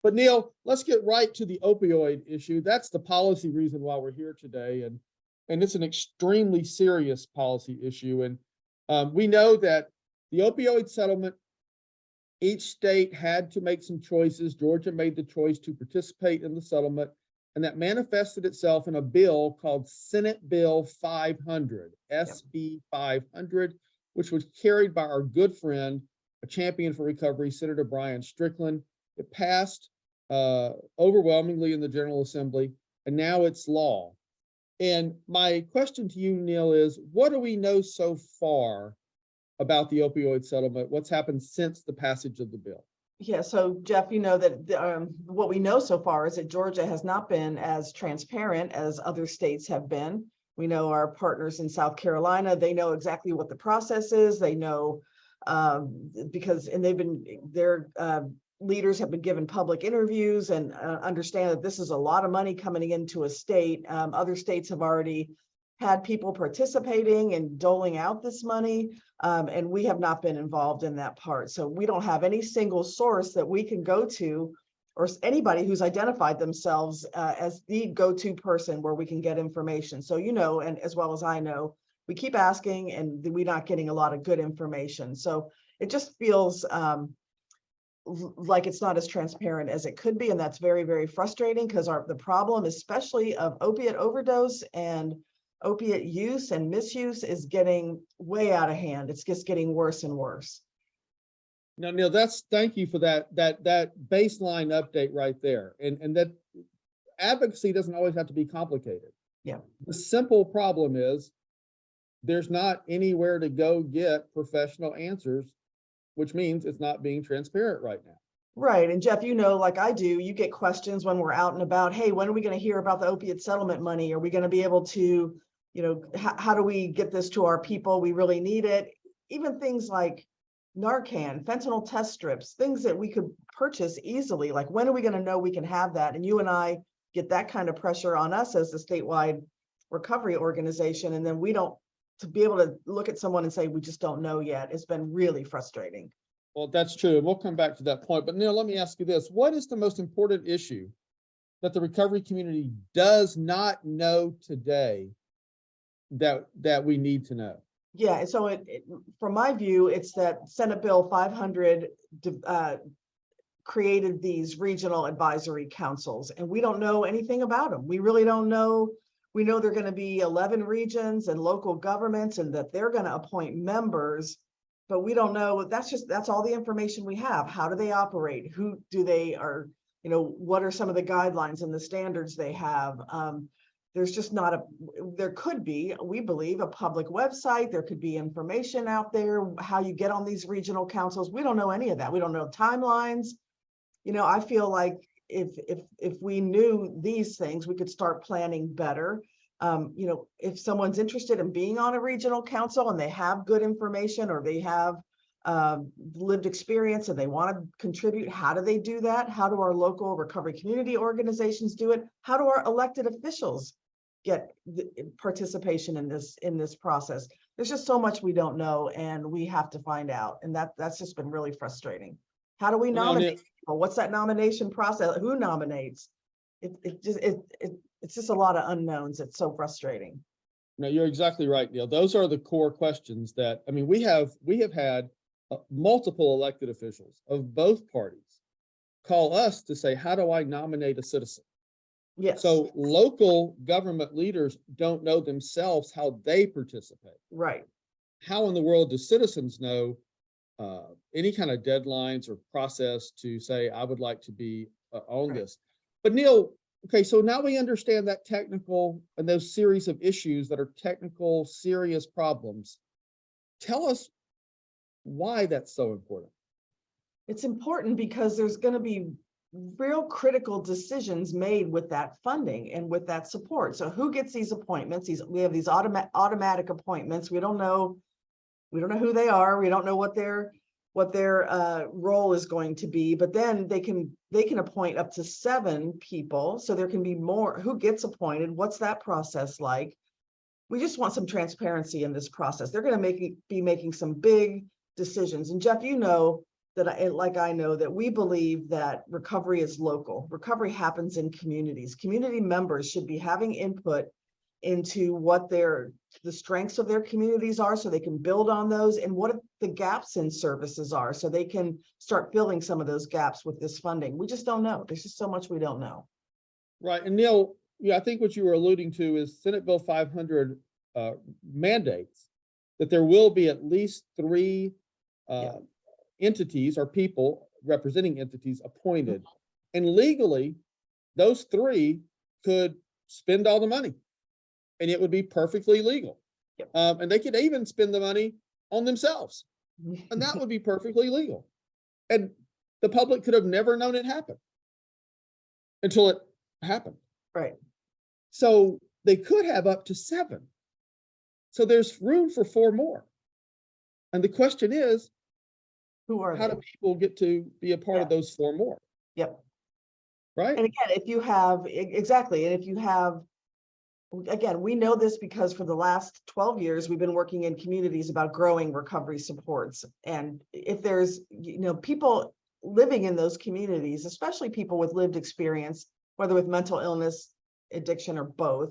But Neil, let's get right to the opioid issue. That's the policy reason why we're here today. And it's an extremely serious policy issue. And we know that the opioid settlement, each state had to make some choices. Georgia made the choice to participate in the settlement, and that manifested itself in a bill called Senate Bill 500, SB 500, which was carried by our good friend, a champion for recovery, Senator Brian Strickland. It passed overwhelmingly in the General Assembly, and now it's law. And my question to you, Neil, is what do we know so far about the opioid settlement? What's happened since the passage of the bill? Yeah, so Jeff, you know that what we know so far is that Georgia has not been as transparent as other states have been. We know our partners in South Carolina, they know exactly what the process is. They know because their leaders have been given public interviews and understand that this is a lot of money coming into a state. Other states have already had people participating and doling out this money, and we have not been involved in that part. So we don't have any single source that we can go to, or anybody who's identified themselves as the go-to person where we can get information. So, you know, and as well as I know, we keep asking and we're not getting a lot of good information. So it just feels like it's not as transparent as it could be. And that's very, very frustrating because the problem, especially of opiate overdose and opiate use and misuse, is getting way out of hand. It's just getting worse and worse. Now, Neil, thank you for that baseline update right there. And that advocacy doesn't always have to be complicated. Yeah. The simple problem is there's not anywhere to go get professional answers, which means it's not being transparent right now. Right. And Jeff, you know, like I do, you get questions when we're out and about. Hey, when are we going to hear about the opiate settlement money? Are we going to be able to, you know, how do we get this to our people? We really need it. Even things like Narcan, fentanyl test strips, things that we could purchase easily. Like, when are we going to know we can have that? And you and I get that kind of pressure on us as the statewide recovery organization. And then we don't, to be able to look at someone and say, we just don't know yet. It's been really frustrating. Well, that's true. And we'll come back to that point. But Neil, let me ask you this. What is the most important issue that the recovery community does not know today that we need to know? Yeah, so from my view, it's that Senate Bill 500 created these regional advisory councils, and we don't know anything about them. We really don't know. We know they're going to be 11 regions and local governments, and that they're going to appoint members, but we don't know. That's all the information we have. How do they operate? Who do they are? You know, what are some of the guidelines and the standards they have? There's just not there could be, we believe, a public website. There could be information out there, how you get on these regional councils. We don't know any of that. We don't know timelines. You know, I feel like if we knew these things, we could start planning better. You know, if someone's interested in being on a regional council and they have good information, or they have lived experience and they want to contribute, how do they do that? How do our local recovery community organizations do it? How do our elected officials get participation in this process? There's just so much we don't know, and we have to find out. And that's just been really frustrating. How do we nominate people? What's that nomination process? Who nominates? It's just a lot of unknowns. It's so frustrating. No, you're exactly right, Neil. Those are the core questions that, I mean, we have had multiple elected officials of both parties call us to say, how do I nominate a citizen? Yes. So local government leaders don't know themselves how they participate. Right. How in the world do citizens know any kind of deadlines or process to say, I would like to be on this? But Neil, okay, so now we understand that technical and those series of issues that are technical, serious problems. Tell us why that's so important. It's important because there's going to be real critical decisions made with that funding and with that support. So who gets these appointments? We have these automatic appointments. We don't know who they are. We don't know what their role is going to be, but then they can appoint up to 7 people. So there can be more. Who gets appointed? What's that process like? We just want some transparency in this process. They're going to be making some big decisions. And Jeff, you know, like I know that we believe that recovery is local. Recovery happens in communities. Community members should be having input into what the strengths of their communities are, so they can build on those, and what the gaps in services are, so they can start filling some of those gaps with this funding. We just don't know. There's just so much we don't know. Right. And Neil, yeah, I think what you were alluding to is Senate Bill 500 mandates that there will be at least 3 entities or people representing entities appointed. And legally, those 3 could spend all the money and it would be perfectly legal. Yep. And they could even spend the money on themselves and that would be perfectly legal. And the public could have never known it happened until it happened. Right. So they could have up to 7. So there's room for 4 more. And the question is, Who are how they? do people get to be a part of those 4 more? Yep. Right. And again, if you have, exactly, and if you have, again, we know this because for the last 12 years, we've been working in communities about growing recovery supports. And if there's, people living in those communities, especially people with lived experience, whether with mental illness, addiction, or both,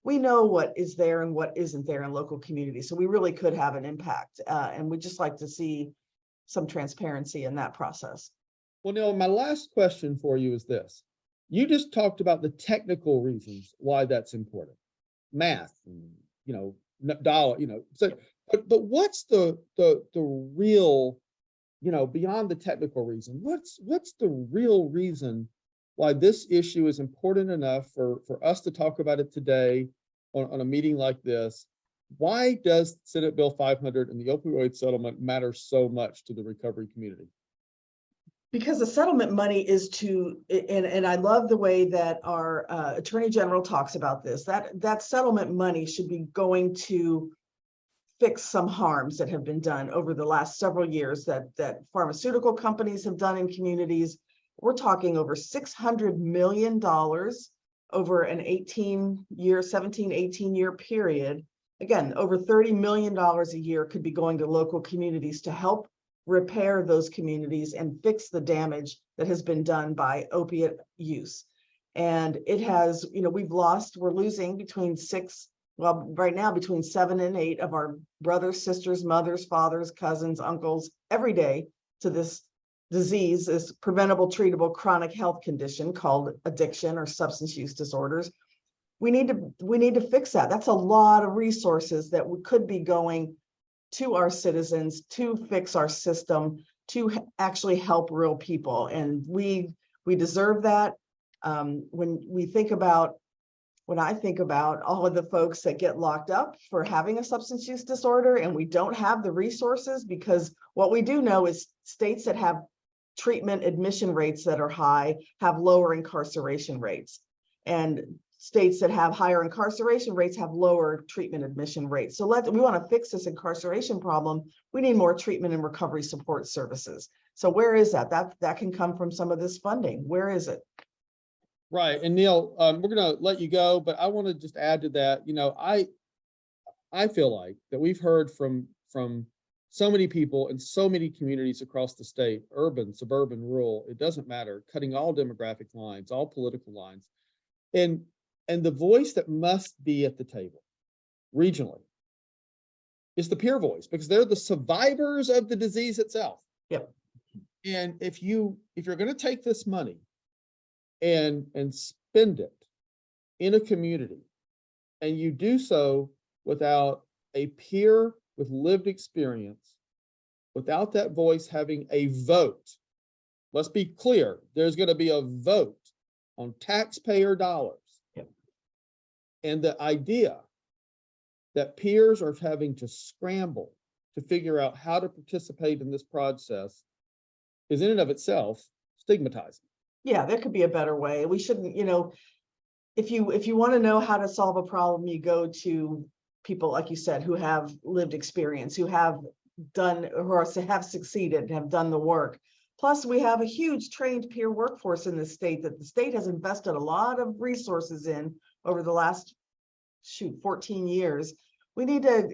we know what is there and what isn't there in local communities. So we really could have an impact. And we'd just like to see some transparency in that process. Well, Neil, my last question for you is this. You just talked about the technical reasons why that's important. Math, dollar, so, but what's the real, beyond the technical reason, what's the real reason why this issue is important enough for us to talk about it today on a meeting like this? Why does Senate Bill 500 and the opioid settlement matter so much to the recovery community? Because the settlement money is and I love the way that our Attorney General talks about this, that settlement money should be going to fix some harms that have been done over the last several years that pharmaceutical companies have done in communities. We're talking over $600 million over an 18-year period. Again, over $30 million a year could be going to local communities to help repair those communities and fix the damage that has been done by opiate use. And it has, we're losing between 7 and 8 of our brothers, sisters, mothers, fathers, cousins, uncles every day to this disease, this preventable, treatable chronic health condition called addiction or substance use disorders. We need to fix that. That's a lot of resources that could be going to our citizens to fix our system, to actually help real people. And we deserve that. When I think about all of the folks that get locked up for having a substance use disorder and we don't have the resources, because what we do know is states that have treatment admission rates that are high have lower incarceration rates. And states that have higher incarceration rates have lower treatment admission rates. So we want to fix this incarceration problem. We need more treatment and recovery support services. So where is that? That can come from some of this funding. Where is it? Right. And Neil, we're going to let you go, but I want to just add to that. I feel like that we've heard from so many people in so many communities across the state, urban, suburban, rural, it doesn't matter, cutting all demographic lines, all political lines. And the voice that must be at the table regionally is the peer voice, because they're the survivors of the disease itself. Yep. And if you're going to take this money and spend it in a community, and you do so without a peer with lived experience, without that voice having a vote, let's be clear, there's going to be a vote on taxpayer dollars. Yep. And the idea that peers are having to scramble to figure out how to participate in this process is in and of itself stigmatizing. Yeah, there could be a better way. We shouldn't, if you want to know how to solve a problem, you go to people, like you said, who have lived experience, who have succeeded, have done the work. Plus, we have a huge trained peer workforce in the state that the state has invested a lot of resources in over the last 14 years. We need to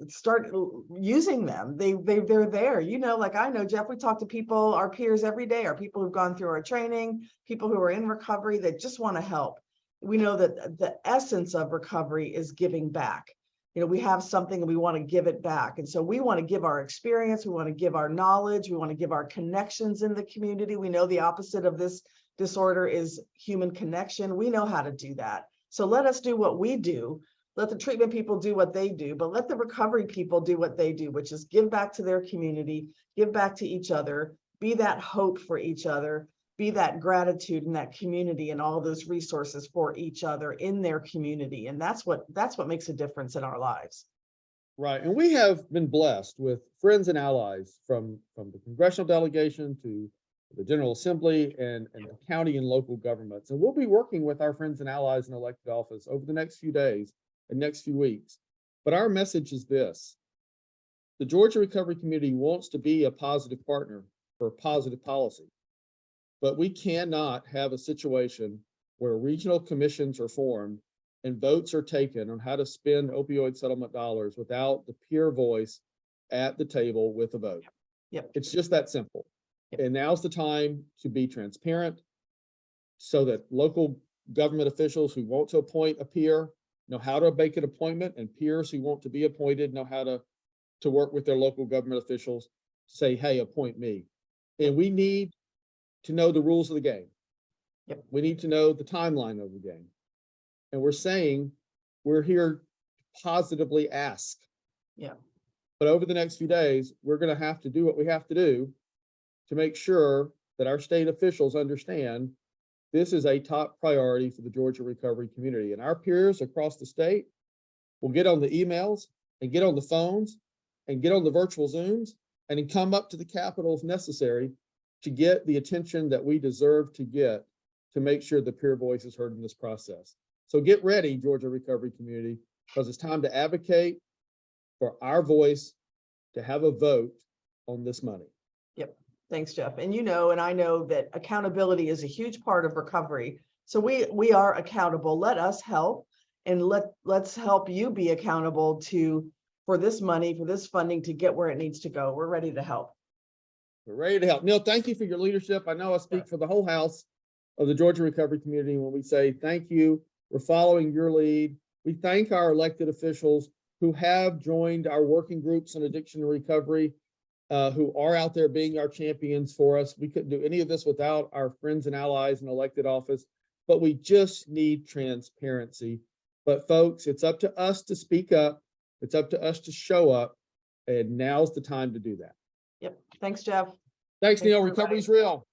start using them. They're there, like I know, Jeff, we talk to people, our peers every day, our people who've gone through our training, people who are in recovery that just want to help. We know that the essence of recovery is giving back. We have something and we want to give it back. And so we want to give our experience, we want to give our knowledge, we want to give our connections in the community. We know the opposite of this disorder is human connection. We know how to do that. So let us do what we do. Let the treatment people do what they do, but let the recovery people do what they do, which is give back to their community, give back to each other, be that hope for each other, be that gratitude in that community and all those resources for each other in their community. And that's what makes a difference in our lives. Right. And we have been blessed with friends and allies from the congressional delegation to the General Assembly and the county and local governments. And we'll be working with our friends and allies in elected office over the next few days and next few weeks. But our message is this: the Georgia recovery community wants to be a positive partner for positive policy, but we cannot have a situation where regional commissions are formed and votes are taken on how to spend opioid settlement dollars without the peer voice at the table with a vote. Yep. It's just that simple. Yep. And now's the time to be transparent so that local government officials who want to appoint a peer know how to make an appointment, and peers who want to be appointed know how to work with their local government officials to say, hey, appoint me. And we need to know the rules of the game. Yep. We need to know the timeline of the game. And we're saying we're here to positively ask. Yeah. But over the next few days, we're going to have to do what we have to do to make sure that our state officials understand this is a top priority for the Georgia recovery community. And our peers across the state will get on the emails and get on the phones and get on the virtual Zooms and then come up to the Capitol if necessary to get the attention that we deserve to get to make sure the peer voice is heard in this process. So get ready, Georgia recovery community, because it's time to advocate for our voice to have a vote on this money. Yep. Thanks, Jeff. And and I know that accountability is a huge part of recovery. So we are accountable. Let us help, and let's help you be accountable for this money, for this funding to get where it needs to go. We're ready to help. We're ready to help. Neil, thank you for your leadership. I know I speak for the whole house of the Georgia recovery community when we say thank you. We're following your lead. We thank our elected officials who have joined our working groups on addiction and recovery, who are out there being our champions for us. We couldn't do any of this without our friends and allies in elected office, but we just need transparency. But folks, it's up to us to speak up. It's up to us to show up, and now's the time to do that. Yep. Thanks, Jeff. Thanks, Neil. Recovery's real.